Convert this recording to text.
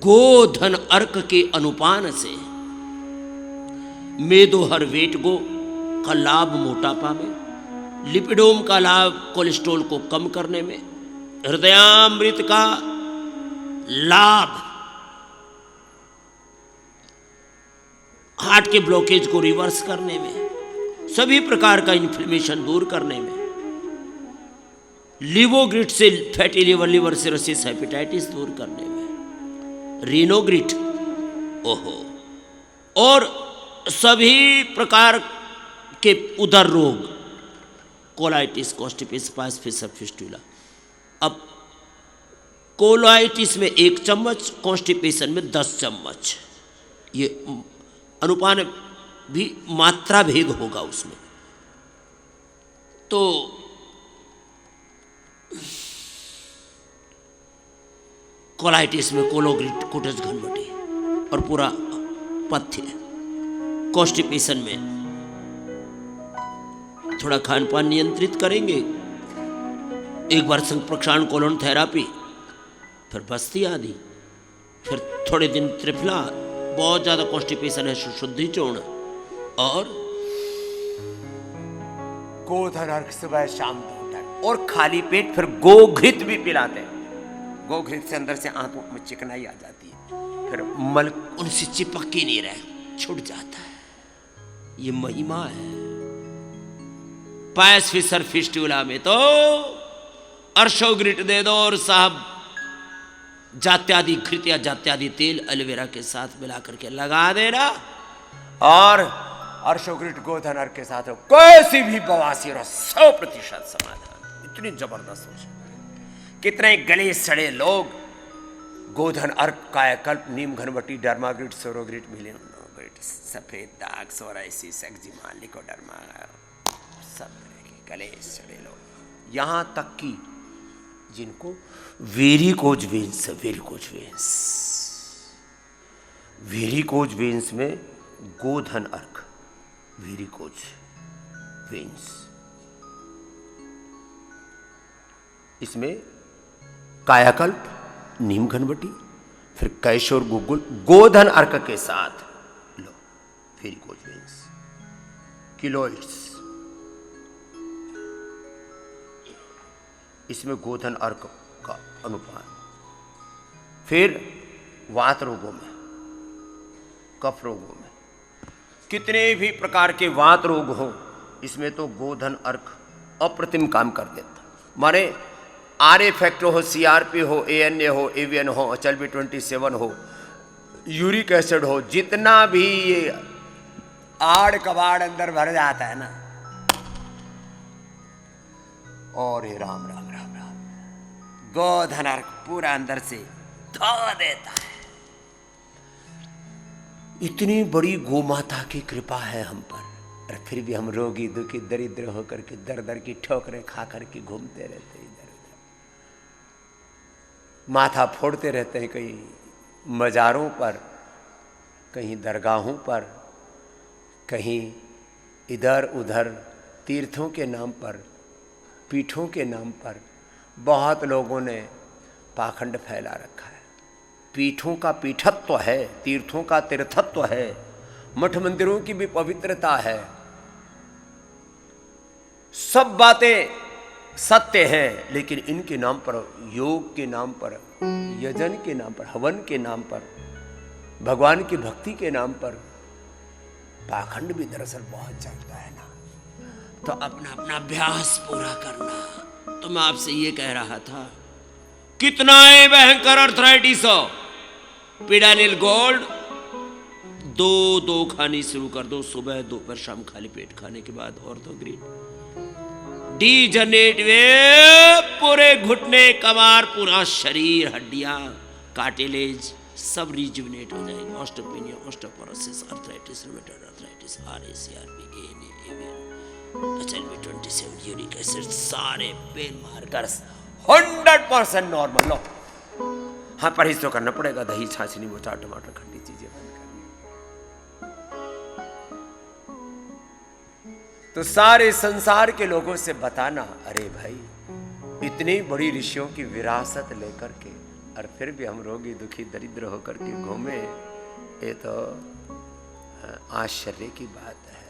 गोधन अर्क के अनुपान से मेदो हर वेट गो का लाभ मोटापा में, लिपिडोम का लाभ कोलेस्ट्रॉल को कम करने में, हृदयामृत का लाभ हार्ट के ब्लॉकेज को रिवर्स करने में, सभी प्रकार का इन्फ्लेमेशन दूर करने में, लिवोग्रिट से fatty liver, liver cirrhosis, hepatitis दूर करने में, रीनोग्रिट ओहो, और सभी प्रकार के उदर रोग, कोलाइटिस, कॉन्स्टिपेशन, पास फिशर फिस्टुला। अब कोलाइटिस में 1 चम्मच, कॉन्स्टिपेशन में 10 चम्मच, ये अनुपान भी मात्रा भेद होगा उसमें। तो कोलाइटिस में कोलोग्रिट, कोटस घनवटी और पूरा पथ्य। कॉन्स्टिपेशन में थोड़ा खान पान नियंत्रित करेंगे, 1 बार संप्रक्षालन कोलोन थेरापी, फिर बस्ती आदि, फिर थोड़े दिन त्रिफला, बहुत ज्यादा कॉन्स्टिपेशन है शुद्धि चूर्ण, और गोधन अर्घ सुबह शाम 2 टाइम, और खाली पेट फिर गोघृत भी पिलाते हैं। गोघृत से अंदर से आंतों में चिकनाई आ जाती है, फिर मल उनसे चिपक ही नहीं रहे, छूट जाता है। ये महिमा है। पायस फिशर फिस्टुला में तो अर्शोग्रिट दे दो और साहब जात्यादि घृत या जात्यादि तेल एलोवेरा के साथ मिला करके लगा देना, और अर्शोग्रिट गोधन अर्घ के साथ कैसी भी बवासीर 100% समाधान। इतनी जबरदस्त हो सकता है। कितने गले सड़े लोग गोधन अर्घ, कायाकल्प, नीम घनवटी, डर्माग्रिट, सोरोग्रिट, मिलिनोग्रिट, सफेद दाग, सोराइसिस, एक्जिमा, लिकोडर्मा, सब तरह के गले सड़े लोग, यहां तक कि जिनको वेरिकोज वेन्स, वेरिकोज वेन्स में गोधन अर्घ, वेरिकोज वेन्स, इसमें कायाकल्प, नीम घनवटी, फिर कैशोर गुगुल, गोधन अर्घ के साथ लो वेरिकोज वेन्स, किलोइड्स, इसमें गोधन अर्घ का अनुपान। फिर वात रोगों में, कफ रोगों में, कितने भी प्रकार के वात रोग हो, इसमें तो गोधन अर्घ अप्रतिम काम कर देता। माने आरए फैक्टर हो, सीआरपी हो, एएनए हो, एवीएन हो, HLB 27 हो, यूरिक एसिड हो, जितना भी ये आड़ कबाड़ अंदर भर जाता है ना, और ये राम राम राम राम, गोधन अर्घ पूरा अंदर से धो देता है। इतनी बड़ी गोमाता की कृपा है हम पर, और फिर भी हम रोगी, दुखी, दरिद्र होकर के दर दर की ठोकरें खा करके घूमते रहते हैं इधर उधर, माथा फोड़ते रहते हैं, कहीं मज़ारों पर, कहीं दरगाहों पर, कहीं इधर उधर तीर्थों के नाम पर, पीठों के नाम पर। बहुत लोगों ने पाखंड फैला रखा है। पीठों का पीठत्व है, तीर्थों का तीर्थत्व है, मठ मंदिरों की भी पवित्रता है, सब बातें सत्य हैं, लेकिन इनके नाम पर, योग के नाम पर, यजन के नाम पर, हवन के नाम पर, भगवान की भक्ति के नाम पर पाखंड भी दरअसल बहुत चलता है ना। तो अपना अपना अभ्यास पूरा करना। तो मैं आपसे ये कह रहा था, कितना है भयंकर अर्थराइटिस हो, पिडानिल गोल्ड 2 खानी शुरू कर दो, सुबह दोपहर शाम खाली पेट खाने के बाद, और तो ग्रीन डीजनरेट वे, पूरे घुटने, कमर, पूरा शरीर, हड्डियां, कार्टिलेज सब रिजुविनेट हो जाएगा। Osteopenia, osteoporosis, arthritis, rheumatoid arthritis, RA CRP, ANA, AVN, HLB 27, uric acid, सारे पेन मार्कर्स 100% नॉर्मल। लो, हाँ परहेज तो करना पड़ेगा, दही, छाछ, नींबू, चाट, टमाटर, खट्टी चीजें बंद करनी। तो सारे संसार के लोगों से बताना, अरे भाई इतनी बड़ी ऋषियों की विरासत लेकर के और फिर भी हम रोगी दुखी दरिद्र होकर के घूमे, ये तो आश्चर्य की बात है।